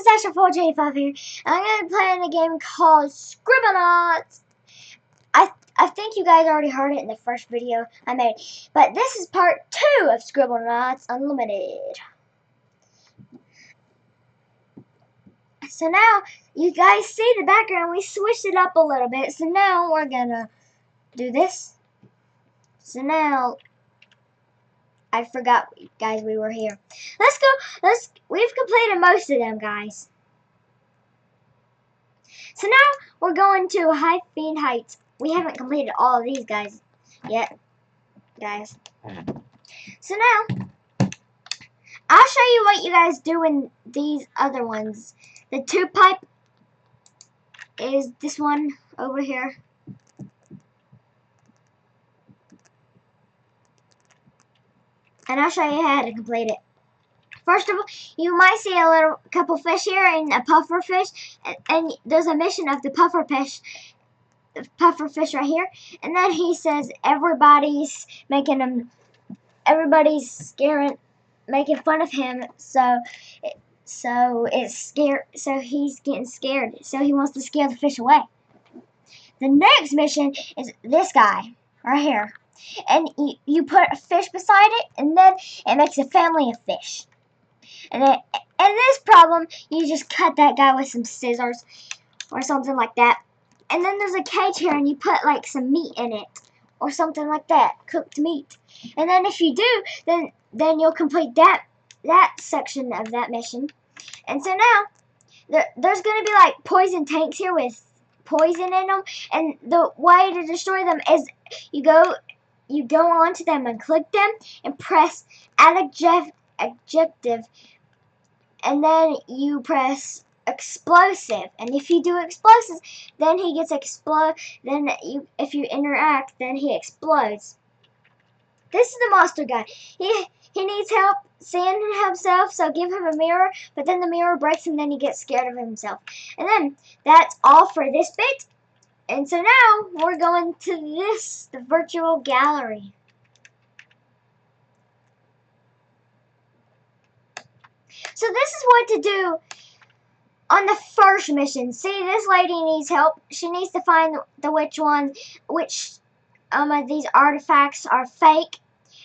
is Asher4J5 here, and I'm going to be playing a game called Scribblenauts. I think you guys already heard it in the first video I made, but this is part 2 of Scribblenauts Unlimited. So now, you guys see the background, we switched it up a little bit, so now we're going to do this. So now, I forgot, guys, we were here. Let's go, we've completed most of them, guys. So now we're going to Hyphen Heights. We haven't completed all of these guys yet, guys. So now I'll show you what you guys do in these other ones. The tube pipe is this one over here. And I'll show you how to complete it. First of all, you might see a couple fish here and a puffer fish, and there's a mission of the puffer fish right here. And then he says everybody's making fun of him, so it's scared. So he's getting scared. So he wants to scare the fish away. The next mission is this guy right here, and you put a fish beside it, and then it makes a family of fish. And in this problem, you just cut that guy with some scissors or something like that. And then there's a cage here, and you put like some meat in it or something like that, cooked meat. And then if you do, then you'll complete that section of that mission. And so now there's gonna be like poison tanks here with poison in them, and the way to destroy them is you go onto them and click them and press adjective, and then you press explosive, and if you do explosives, then he gets if you interact, then he explodes. This is the monster guy. He needs help seeing himself, so give him a mirror, but then the mirror breaks and then he gets scared of himself. And then that's all for this bit. And so now we're going to the virtual gallery. So this is what to do on the first mission. See, this lady needs help. She needs to find which of these artifacts are fake.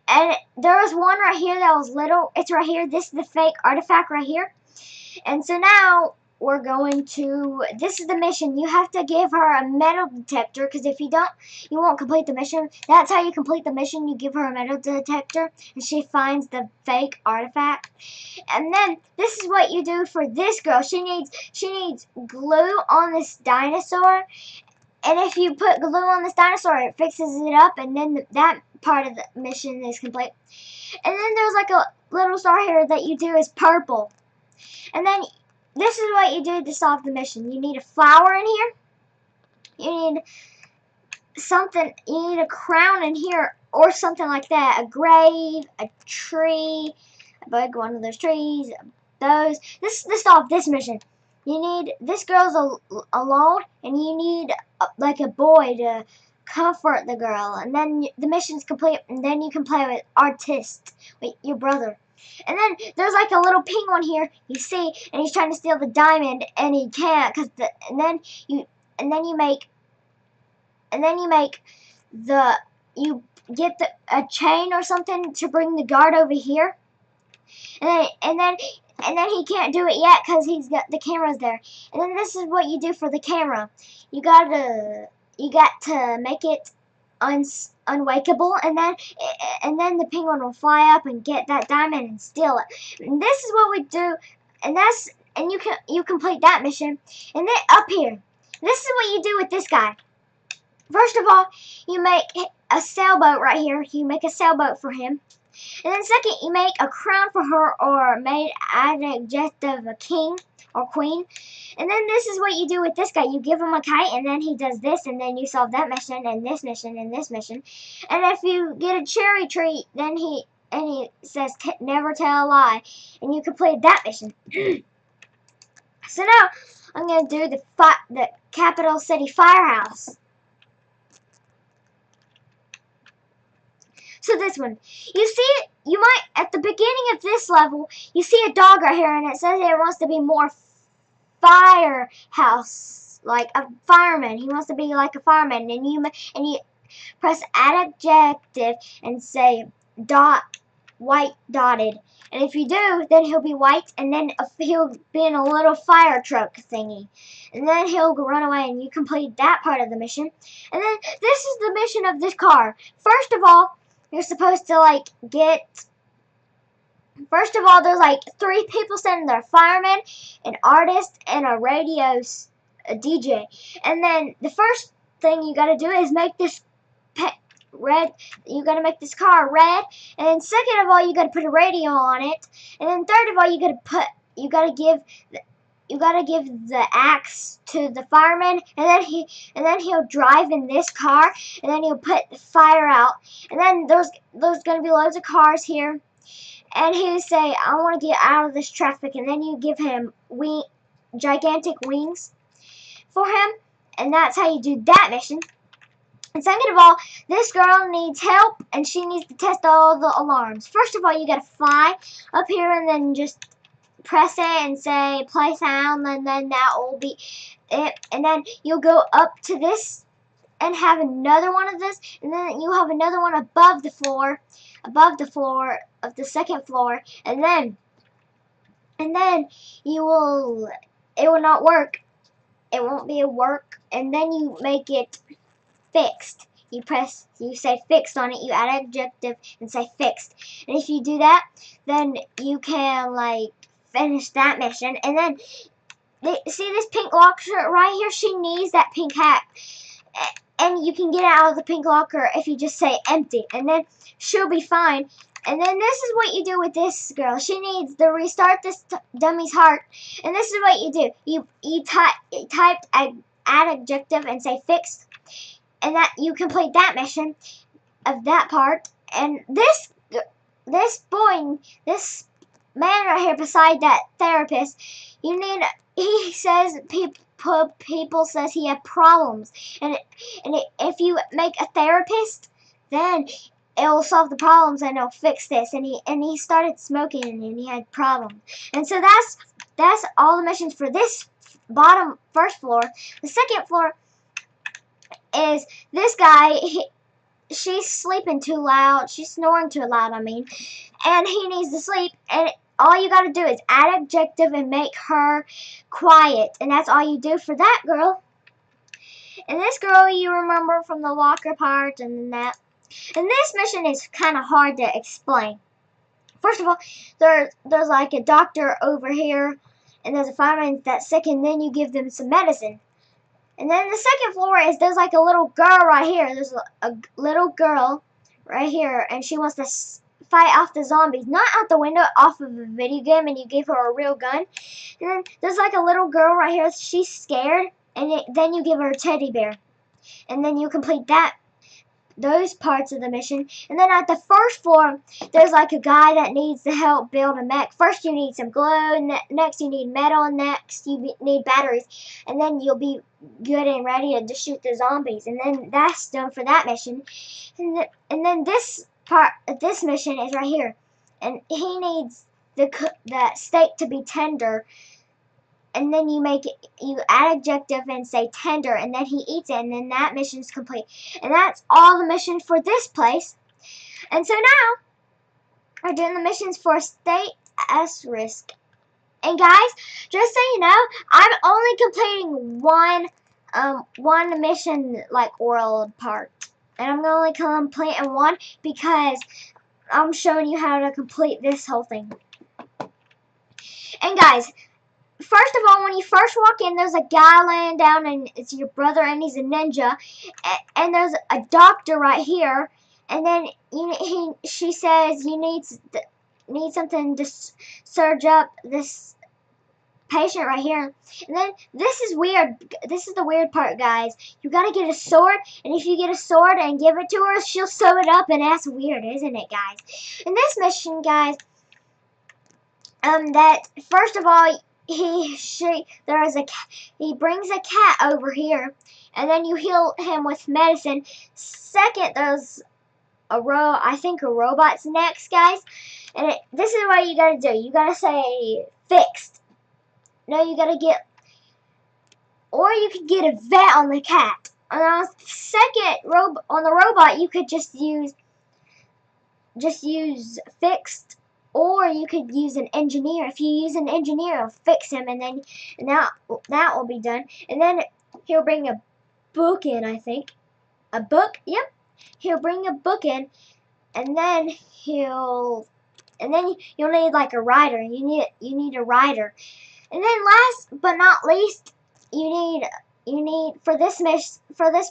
And there was one right here that was little. It's right here. This is the fake artifact right here. And so now we're going to, this is the mission. You have to give her a metal detector, because if you don't, you won't complete the mission. That's how you complete the mission. You give her a metal detector, and she finds the fake artifact. And then this is what you do for this girl. She needs glue on this dinosaur, and if you put glue on this dinosaur, it fixes it up, and then that part of the mission is complete. And then there's like a little star here that you do is purple. And then this is what you do to solve the mission. You need a flower in here. You need something. You need a crown in here or something like that. A grave, a tree, a big one of those trees. Those. This is to solve this mission. You need, this girl's alone, and you need like a boy to comfort the girl. And then the mission's complete, and then you can play with artist, with your brother. And then there's like a little pink one here, you see, and he's trying to steal the diamond, and he can't, and then you get a chain or something to bring the guard over here, and then he can't do it yet because he's got the cameras there. And then this is what you do for the camera. You got to make it unwakeable, and then the penguin will fly up and get that diamond and steal it. And this is what we do, and you complete that mission. And then up here, this is what you do with this guy. First of all, you make a sailboat right here. You make a sailboat for him. And then second, you make a crown for her, or made adjective of a king or queen. And then this is what you do with this guy. You give him a kite, and then he does this, and then you solve that mission, and this mission, and this mission. And if you get a cherry tree, then he says never tell a lie, and you complete that mission. So now I'm gonna do the capital city firehouse. So this one, you see it, you might, at the beginning of this level, you see a dog right here, and it says it wants to be more firehouse, like a fireman. He wants to be like a fireman, and you press add adjective and say white dotted. And if you do, then he'll be white, and then he'll be in a little fire truck thingy. And then he'll run away, and you complete that part of the mission. And then this is the mission of this car. First of all, you're supposed to like first of all, there's like 3 people standing there: fireman, an artist, and a DJ. And then the first thing you gotta do is make this red. You gotta make this car red, and then second of all, you gotta put a radio on it, and then third of all, you gotta give the axe to the fireman, and then he'll drive in this car, and then he'll put the fire out, and then there's gonna be loads of cars here, and he'll say, "I want to get out of this traffic," and then you give him gigantic wings for him, and that's how you do that mission. And second of all, this girl needs help, and she needs to test all the alarms. First of all, you gotta fly up here, and then just press it and say play sound, and then that will be it. And then you'll go up to this and have another one of this, and then you have another one above the floor of the second floor, and then it will not work. It won't be a work, and then you make it fixed. You say fixed on it, you add adjective and say fixed. And if you do that, then you can like finish that mission. And then see this pink locker right here? She needs that pink hat. And you can get out of the pink locker if you just say empty, and then she'll be fine. And then this is what you do with this girl. She needs to restart this dummy's heart. And this is what you do. You type add adjective and say fixed. And that you complete that mission of that part. And this man right here beside that therapist, he says people says he had problems, and if you make a therapist, then it'll solve the problems and it'll fix this. And he started smoking, and he had problems. And so that's all the missions for this first floor. The second floor is this guy. She's sleeping too loud. She's snoring too loud, I mean. And he needs to sleep. And all you gotta do is add adjective and make her quiet. And that's all you do for that girl. And this girl you remember from the locker part and that. And this mission is kind of hard to explain. First of all, there's like a doctor over here. And there's a fireman that's sick. And then you give them some medicine. And then the second floor is there's like a little girl right here. There's a little girl right here, and she wants to fight off the zombies. Not out the window, off of a video game, and you give her a real gun. And then there's like a little girl right here. She's scared, and then you give her a teddy bear. And then you complete those parts of the mission. And then at the first floor, there's like a guy that needs to help build a mech. First you need some glue, next you need metal, next you need batteries, and then you'll be good and ready to shoot the zombies. And then that's done for that mission. And then this part of this mission is right here, and he needs the steak to be tender. And then you add adjective and say tender, and then he eats it, and then that mission is complete. And that's all the missions for this place. And so now, we're doing the missions for state as risk. And guys, just so you know, I'm only completing one mission, like world part. And I'm only completing one because I'm showing you how to complete this whole thing. And guys, first of all, when you first walk in, there's a guy laying down, and it's your brother, and he's a ninja. And there's a doctor right here, and then she says you need something to surge up this patient right here. And then this is weird. This is the weird part, guys. You gotta get a sword, and if you get a sword and give it to her, she'll sew it up, and that's weird, isn't it, guys? In this mission, guys, that first of all, he brings a cat over here, and then you heal him with medicine. Second, there's I think a robot's next, guys. And this is what you gotta do. You gotta say fixed. No, you gotta get or you could get a vet on the cat. On the second on the robot, you could just use fixed, or you could use an engineer. If you use an engineer, it'll fix him, and then that will be done. And then he'll bring a book in, I think. A book? Yep. He'll bring a book in, and then you'll need like a rider. You need a rider. And then last but not least, you need for this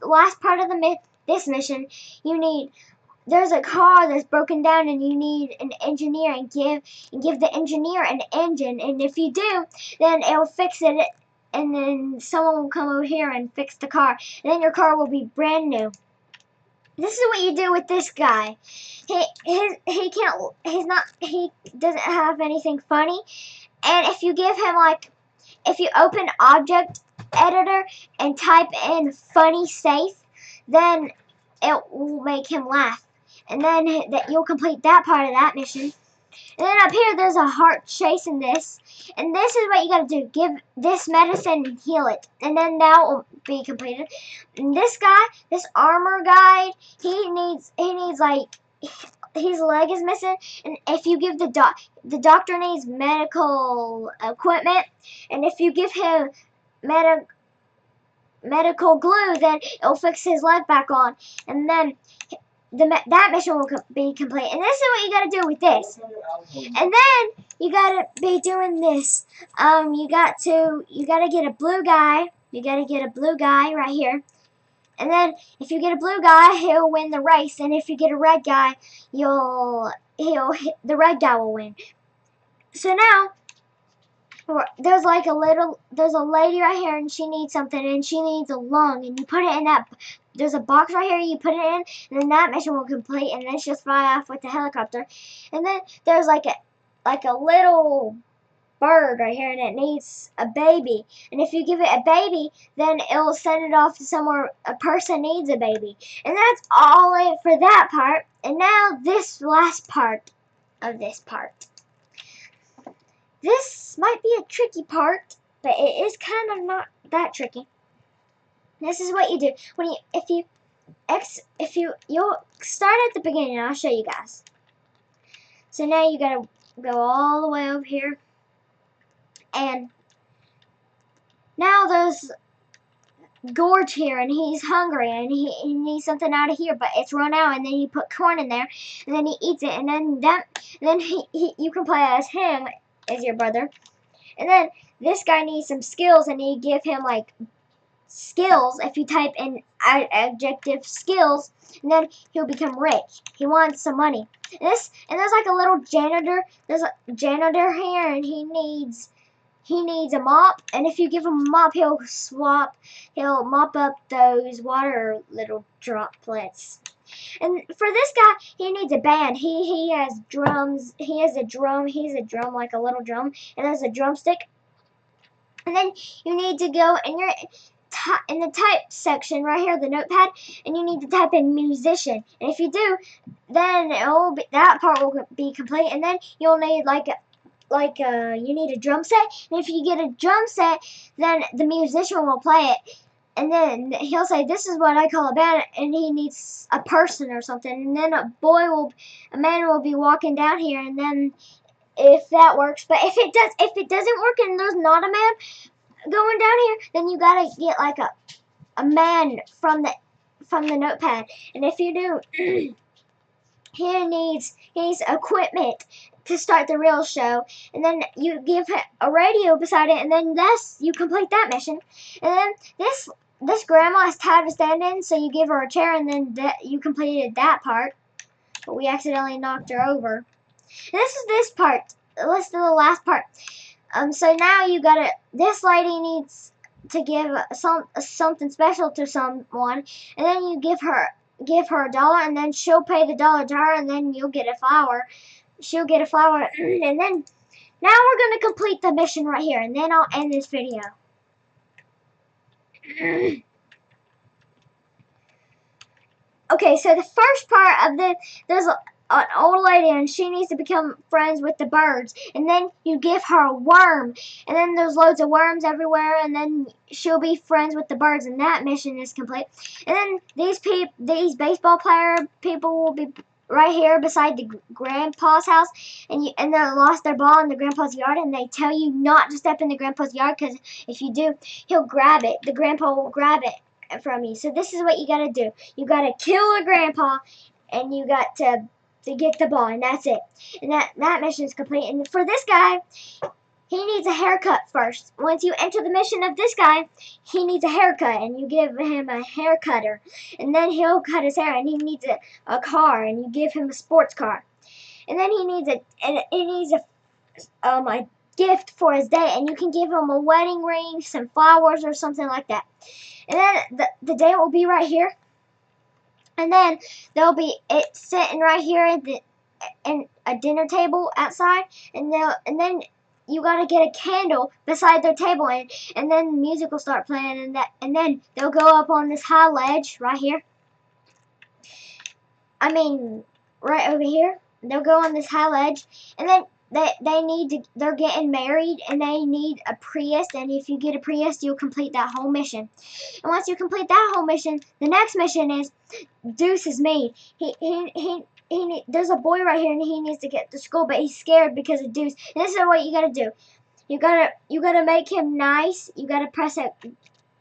last part of this mission, there's a car that's broken down, and you need an engineer, and give the engineer an engine, and if you do, then it'll fix it, and then someone will come over here and fix the car, and then your car will be brand new. This is what you do with this guy. He doesn't have anything funny, and if you give him if you open object editor and type in funny safe, then it will make him laugh. And then you'll complete that part of that mission. And then up here, there's a heart chasing this. And this is what you gotta do. Give this medicine and heal it. And then that will be completed. And this guy, this armor guy, his leg is missing. And if you give the doctor needs medical equipment. And if you give him medical glue, then it'll fix his leg back on. And then that mission will be complete. And this is what you gotta do with this. And then you gotta be doing this. You gotta get a blue guy. You gotta get a blue guy right here. And then if you get a blue guy, he'll win the race. And if you get a red guy, the red guy will win. So now there's a lady right here, and she needs something, and she needs a lung, and you put it in that. There's a box right here, you put it in, and then that mission will complete, and then she'll fly off with the helicopter. And then there's like a little bird right here, and it needs a baby. And if you give it a baby, then it'll send it off to somewhere a person needs a baby. And that's all it for that part. And now this last part of this part. This might be a tricky part, but it is kind of not that tricky. This is what you do when you'll start at the beginning. I'll show you guys. So now you gotta go all the way over here, and now there's Gorge here, and he's hungry, and he needs something out of here, but it's run out. And then you put corn in there, and then he eats it, and then you can play as him as your brother. And then this guy needs some skills, and you give him skills. If you type in adjective skills, and then he'll become rich. He wants some money. And there's like a little janitor. There's a janitor here, and he needs a mop. And if you give him a mop, he'll mop up those water little droplets. And for this guy, he needs a band. He has drums. He has a drum. He's a drum, like a little drum, and there's a drumstick. And then you need to go in the type section right here, the notepad, and you need to type in musician. And if you do, then that part will be complete. And then you'll need you need a drum set. And if you get a drum set, then the musician will play it. And then he'll say, "This is what I call a band," and he needs a person or something. And then a man will be walking down here. And then if that works, but if it doesn't work and there's not a man going down here, then you gotta get a man from the notepad. And if you do, he needs equipment to start the real show. And then you give him a radio beside it, and then you complete that mission. And then this grandma is tired of standing, so you give her a chair, and then you completed that part. But we accidentally knocked her over. And this is this part. Let's do the last part. So now this lady needs to give something special to someone, and then you give her $1, and then she'll pay the $1 to her, and then you'll get a flower. She'll get a flower, and then now we're gonna complete the mission right here, and then I'll end this video. Okay, so the first part of an old lady, and she needs to become friends with the birds. And then you give her a worm, and then there's loads of worms everywhere, and then she'll be friends with the birds, and that mission is complete. And then these baseball player people will be right here beside the grandpa's house, and they lost their ball in the grandpa's yard, and they tell you not to step in the grandpa's yard, because if you do, he'll grab it. The grandpa will grab it from you. So this is what you gotta do. You gotta kill the grandpa, and you got to get the ball, and that's it. And that mission is complete. And for this guy, he needs a haircut first. Once you enter the mission of this guy, he needs a haircut, and you give him a hair cutter, and then he'll cut his hair, and he needs a car, and you give him a sports car, and then he needs a gift for his day, and you can give him a wedding ring, some flowers, or something like that. And then the day will be right here. And then there'll be it sitting right here at in a dinner table outside, and then you gotta get a candle beside their table, and then music will start playing, and then they'll go up on this high ledge right here. I mean, right over here. They'll go on this high ledge, and then they're getting married, and they need a priest, and if you get a priest, you'll complete that whole mission. And once you complete that whole mission, the next mission is Deuce is me. There's a boy right here, and he needs to get to school, but he's scared because of Deuce. And this is what you gotta do. You gotta make him nice. You gotta press add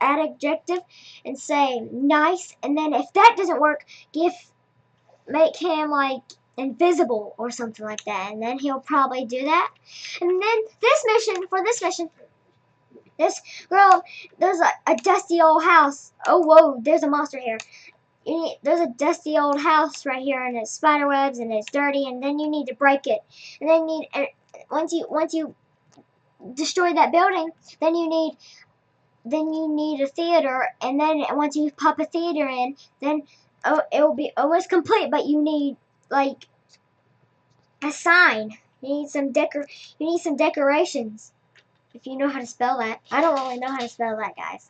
adjective and say nice, and then if that doesn't work, make him like invisible or something like that, and then he'll probably do that. And then for this mission, this girl, there's a dusty old house. Oh whoa, there's a monster here. There's a dusty old house right here, and it's spider webs, and it's dirty, and then you need to break it. And then once you destroy that building, then you need a theater, and then once you pop a theater in, then it will be almost complete, but you need like a sign. You need some decorations. If you know how to spell that. I don't really know how to spell that, guys.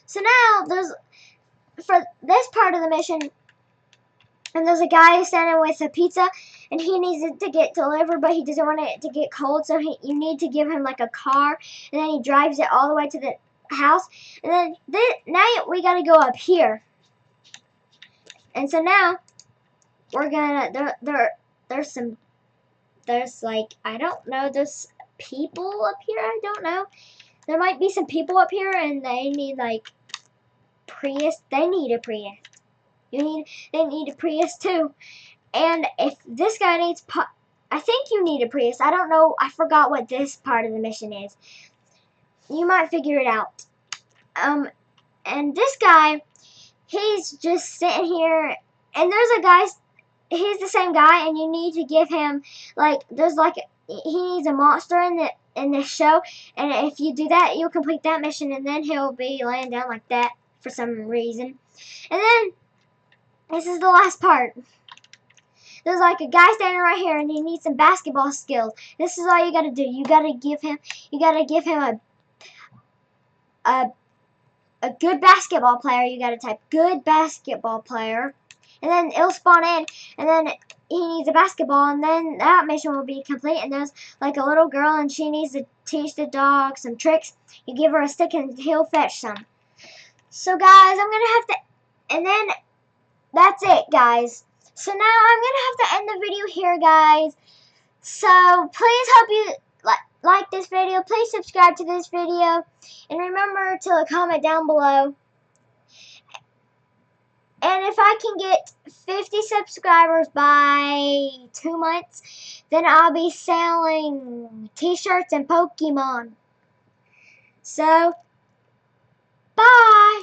So now for this part of the mission, and there's a guy standing with a pizza, and he needs it to get delivered, but he doesn't want it to get cold, so you need to give him like a car, and then he drives it all the way to the house, and then now we gotta go up here. And so now we're gonna there's like, I don't know, there's people up here, I don't know. There might be some people up here, and they need like priest. They need a priest. They need a priest too. And if this guy needs I think you need a priest. I don't know. I forgot what this part of the mission is. You might figure it out. And this guy, he's just sitting here, and there's a guy, he's the same guy, and you need to give him, like, he needs a monster in this show, and if you do that, you'll complete that mission, and then he'll be laying down like that for some reason. And then, this is the last part. There's like a guy standing right here, and he needs some basketball skills. This is all you gotta do. You gotta give him a good basketball player. You gotta type good basketball player, and then it'll spawn in, and then he needs a basketball, and then that mission will be complete. And there's like a little girl, and she needs to teach the dog some tricks. You give her a stick, and he'll fetch some. So guys, I'm gonna have to, and then that's it, guys. So now I'm gonna have to end the video here, guys. So please hope you like this video. Please subscribe to this video, and remember to comment down below. And if I can get 50 subscribers by 2 months, then I'll be selling t-shirts and Pokemon. So, bye!